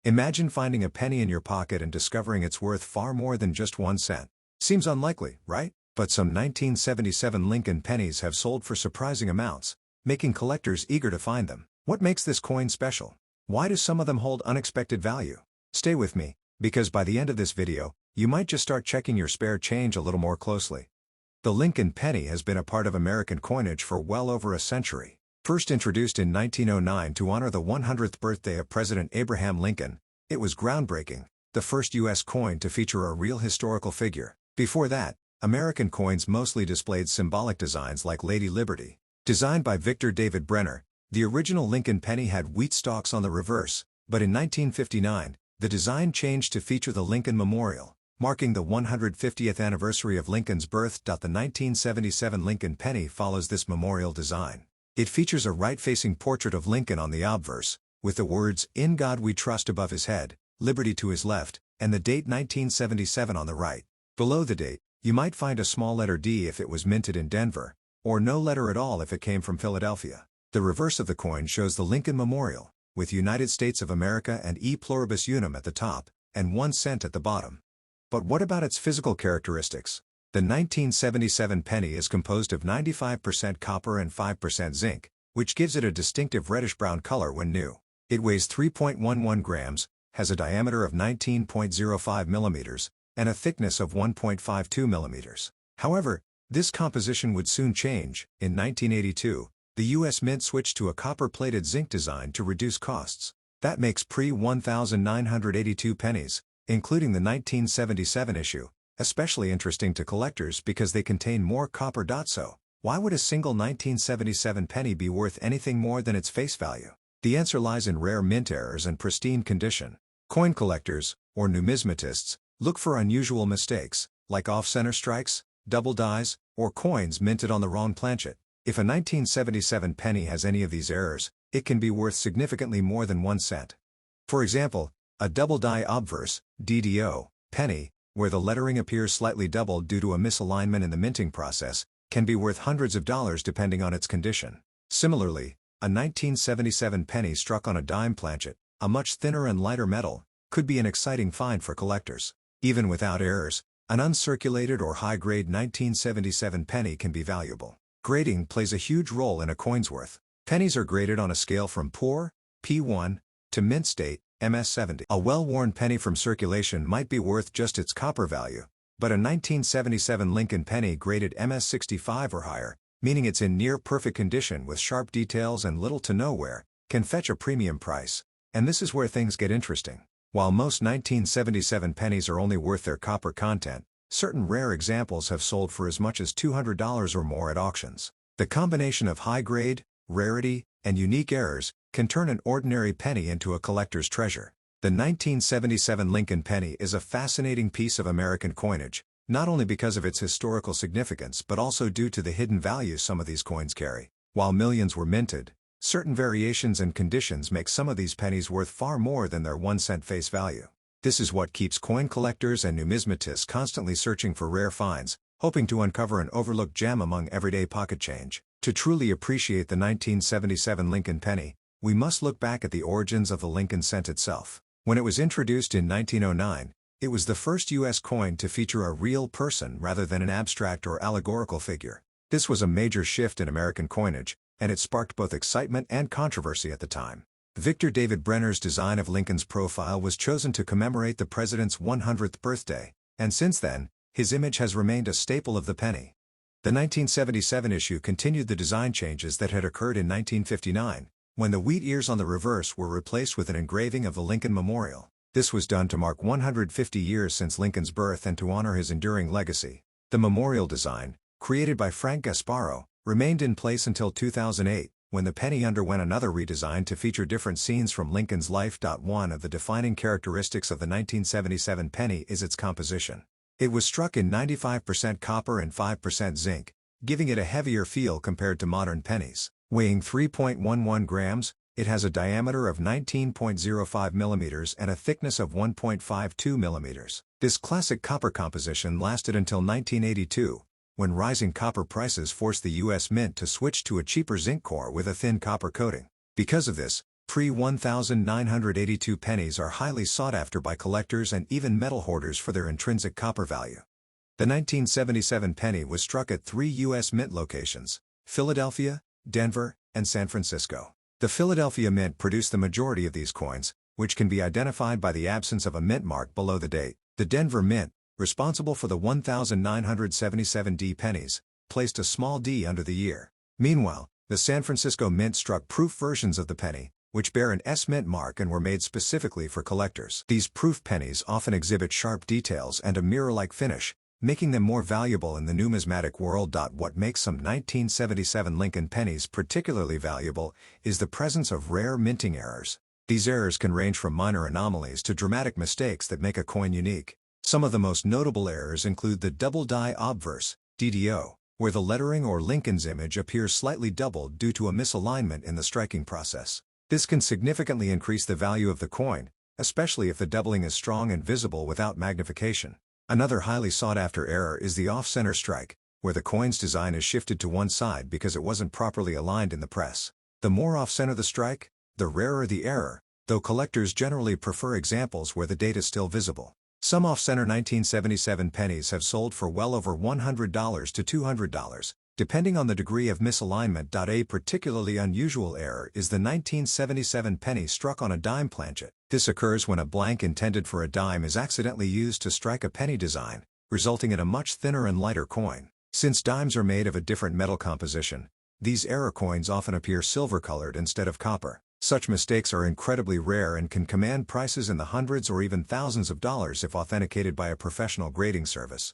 Imagine finding a penny in your pocket and discovering it's worth far more than just 1 cent. Seems unlikely, right? But some 1977 Lincoln pennies have sold for surprising amounts, making collectors eager to find them. What makes this coin special? Why do some of them hold unexpected value? Stay with me, because by the end of this video, you might just start checking your spare change a little more closely. The Lincoln penny has been a part of American coinage for well over a century. First introduced in 1909 to honor the 100th birthday of President Abraham Lincoln, it was groundbreaking, the first U.S. coin to feature a real historical figure. Before that, American coins mostly displayed symbolic designs like Lady Liberty. Designed by Victor David Brenner, the original Lincoln penny had wheat stalks on the reverse, but in 1959, the design changed to feature the Lincoln Memorial, marking the 150th anniversary of Lincoln's birth. The 1977 Lincoln penny follows this memorial design. It features a right-facing portrait of Lincoln on the obverse, with the words, "In God We Trust" above his head, "Liberty" to his left, and the date 1977 on the right. Below the date, you might find a small letter D if it was minted in Denver, or no letter at all if it came from Philadelphia. The reverse of the coin shows the Lincoln Memorial, with United States of America and E pluribus unum at the top, and 1 cent at the bottom. But what about its physical characteristics? The 1977 penny is composed of 95% copper and 5% zinc, which gives it a distinctive reddish-brown color when new. It weighs 3.11 grams, has a diameter of 19.05 millimeters, and a thickness of 1.52 millimeters. However, this composition would soon change. In 1982, the U.S. Mint switched to a copper-plated zinc design to reduce costs. That makes pre-1982 pennies, including the 1977 issue, especially interesting to collectors because they contain more copper. So, why would a single 1977 penny be worth anything more than its face value? The answer lies in rare mint errors and pristine condition. Coin collectors, or numismatists, look for unusual mistakes, like off-center strikes, double dies, or coins minted on the wrong planchet. If a 1977 penny has any of these errors, it can be worth significantly more than 1 cent. For example, a double die obverse, DDO, penny, where the lettering appears slightly doubled due to a misalignment in the minting process, can be worth hundreds of dollars depending on its condition. Similarly, a 1977 penny struck on a dime planchet, a much thinner and lighter metal, could be an exciting find for collectors. Even without errors, an uncirculated or high-grade 1977 penny can be valuable. Grading plays a huge role in a coin's worth. Pennies are graded on a scale from poor, P1, to mint state, MS70. A well-worn penny from circulation might be worth just its copper value, but a 1977 Lincoln penny graded MS65 or higher, meaning it's in near-perfect condition with sharp details and little to no wear, can fetch a premium price. And this is where things get interesting. While most 1977 pennies are only worth their copper content, certain rare examples have sold for as much as $200 or more at auctions. The combination of high grade, rarity, and unique errors can turn an ordinary penny into a collector's treasure. The 1977 Lincoln penny is a fascinating piece of American coinage, not only because of its historical significance but also due to the hidden value some of these coins carry. While millions were minted, certain variations and conditions make some of these pennies worth far more than their 1 cent face value. This is what keeps coin collectors and numismatists constantly searching for rare finds, hoping to uncover an overlooked gem among everyday pocket change. To truly appreciate the 1977 Lincoln penny, we must look back at the origins of the Lincoln cent itself. When it was introduced in 1909, it was the first U.S. coin to feature a real person rather than an abstract or allegorical figure. This was a major shift in American coinage, and it sparked both excitement and controversy at the time. Victor David Brenner's design of Lincoln's profile was chosen to commemorate the president's 100th birthday, and since then, his image has remained a staple of the penny. The 1977 issue continued the design changes that had occurred in 1959, when the wheat ears on the reverse were replaced with an engraving of the Lincoln Memorial. This was done to mark 150 years since Lincoln's birth and to honor his enduring legacy. The memorial design, created by Frank Gasparo, remained in place until 2008, when the penny underwent another redesign to feature different scenes from Lincoln's life. One of the defining characteristics of the 1977 penny is its composition. It was struck in 95% copper and 5% zinc, giving it a heavier feel compared to modern pennies. Weighing 3.11 grams, it has a diameter of 19.05 millimeters and a thickness of 1.52 millimeters. This classic copper composition lasted until 1982, when rising copper prices forced the U.S. Mint to switch to a cheaper zinc core with a thin copper coating. Because of this, Pre-1982 pennies are highly sought after by collectors and even metal hoarders for their intrinsic copper value. The 1977 penny was struck at 3 U.S. mint locations: Philadelphia, Denver, and San Francisco. The Philadelphia Mint produced the majority of these coins, which can be identified by the absence of a mint mark below the date. The Denver Mint, responsible for the 1977 pennies, placed a small D under the year. Meanwhile, the San Francisco Mint struck proof versions of the penny, which bear an S mint mark and were made specifically for collectors. These proof pennies often exhibit sharp details and a mirror-like finish, making them more valuable in the numismatic world. What makes some 1977 Lincoln pennies particularly valuable is the presence of rare minting errors. These errors can range from minor anomalies to dramatic mistakes that make a coin unique. Some of the most notable errors include the double die obverse, DDO, where the lettering or Lincoln's image appears slightly doubled due to a misalignment in the striking process. This can significantly increase the value of the coin, especially if the doubling is strong and visible without magnification. Another highly sought-after error is the off-center strike, where the coin's design is shifted to one side because it wasn't properly aligned in the press. The more off-center the strike, the rarer the error, though collectors generally prefer examples where the date is still visible. Some off-center 1977 pennies have sold for well over $100 to $200, depending on the degree of misalignment. A particularly unusual error is the 1977 penny struck on a dime planchet. This occurs when a blank intended for a dime is accidentally used to strike a penny design, resulting in a much thinner and lighter coin. Since dimes are made of a different metal composition, these error coins often appear silver-colored instead of copper. Such mistakes are incredibly rare and can command prices in the hundreds or even thousands of dollars if authenticated by a professional grading service.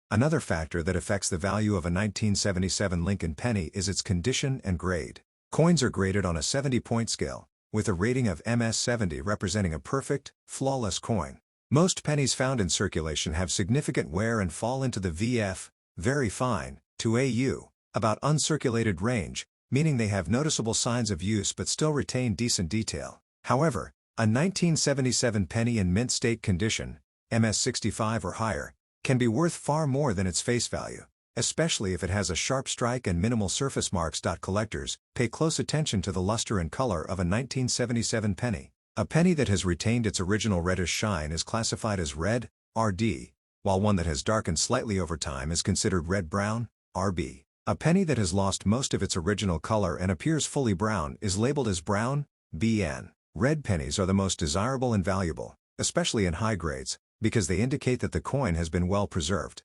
Another factor that affects the value of a 1977 Lincoln penny is its condition and grade. Coins are graded on a 70-point scale, with a rating of MS-70 representing a perfect, flawless coin. Most pennies found in circulation have significant wear and fall into the VF, very fine, to AU, about uncirculated range, meaning they have noticeable signs of use but still retain decent detail. However, a 1977 penny in mint state condition, MS-65 or higher, can be worth far more than its face value, especially if it has a sharp strike and minimal surface marks. Collectors pay close attention to the luster and color of a 1977 penny. A penny that has retained its original reddish shine is classified as red, RD, while one that has darkened slightly over time is considered red-brown, RB. A penny that has lost most of its original color and appears fully brown is labeled as brown, BN. Red pennies are the most desirable and valuable, especially in high grades, because they indicate that the coin has been well preserved.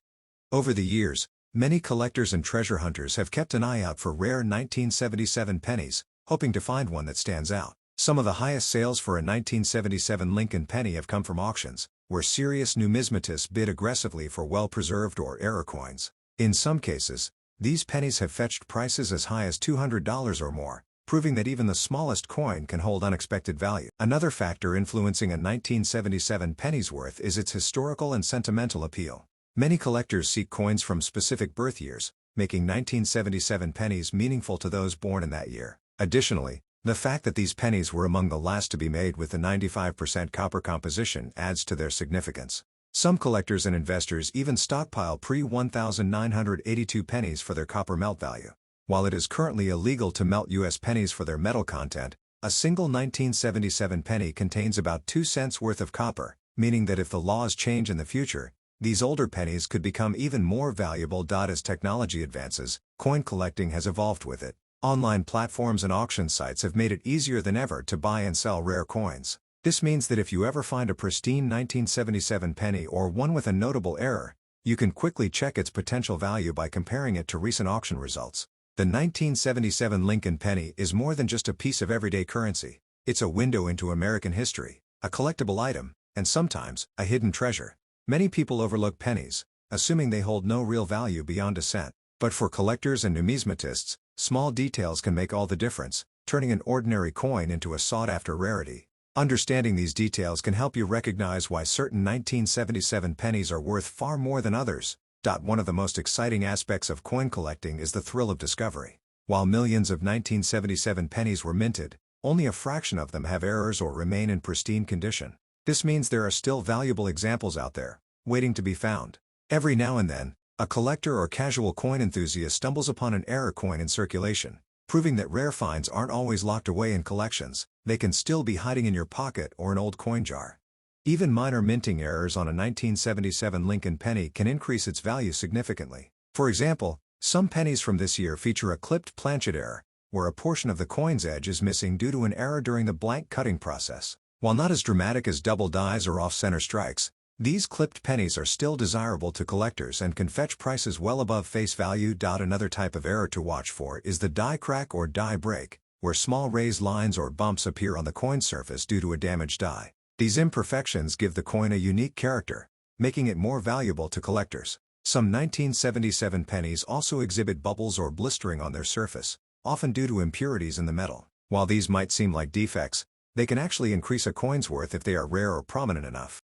Over the years, many collectors and treasure hunters have kept an eye out for rare 1977 pennies, hoping to find one that stands out. Some of the highest sales for a 1977 Lincoln penny have come from auctions, where serious numismatists bid aggressively for well-preserved or error coins. In some cases, these pennies have fetched prices as high as $200 or more, proving that even the smallest coin can hold unexpected value. Another factor influencing a 1977 penny's worth is its historical and sentimental appeal. Many collectors seek coins from specific birth years, making 1977 pennies meaningful to those born in that year. Additionally, the fact that these pennies were among the last to be made with the 95% copper composition adds to their significance. Some collectors and investors even stockpile pre-1982 pennies for their copper melt value. While it is currently illegal to melt U.S. pennies for their metal content, a single 1977 penny contains about 2 cents worth of copper, meaning that if the laws change in the future, these older pennies could become even more valuable. As technology advances, coin collecting has evolved with it. Online platforms and auction sites have made it easier than ever to buy and sell rare coins. This means that if you ever find a pristine 1977 penny or one with a notable error, you can quickly check its potential value by comparing it to recent auction results. The 1977 Lincoln penny is more than just a piece of everyday currency. It's a window into American history, a collectible item, and sometimes, a hidden treasure. Many people overlook pennies, assuming they hold no real value beyond a cent. But for collectors and numismatists, small details can make all the difference, turning an ordinary coin into a sought-after rarity. Understanding these details can help you recognize why certain 1977 pennies are worth far more than others. One of the most exciting aspects of coin collecting is the thrill of discovery. While millions of 1977 pennies were minted, only a fraction of them have errors or remain in pristine condition. This means there are still valuable examples out there, waiting to be found. Every now and then, a collector or casual coin enthusiast stumbles upon an error coin in circulation, proving that rare finds aren't always locked away in collections. They can still be hiding in your pocket or an old coin jar. Even minor minting errors on a 1977 Lincoln penny can increase its value significantly. For example, some pennies from this year feature a clipped planchet error, where a portion of the coin's edge is missing due to an error during the blank cutting process. While not as dramatic as double dies or off-center strikes, these clipped pennies are still desirable to collectors and can fetch prices well above face value. Another type of error to watch for is the die crack or die break, where small raised lines or bumps appear on the coin surface due to a damaged die. These imperfections give the coin a unique character, making it more valuable to collectors. Some 1977 pennies also exhibit bubbles or blistering on their surface, often due to impurities in the metal. While these might seem like defects, they can actually increase a coin's worth if they are rare or prominent enough.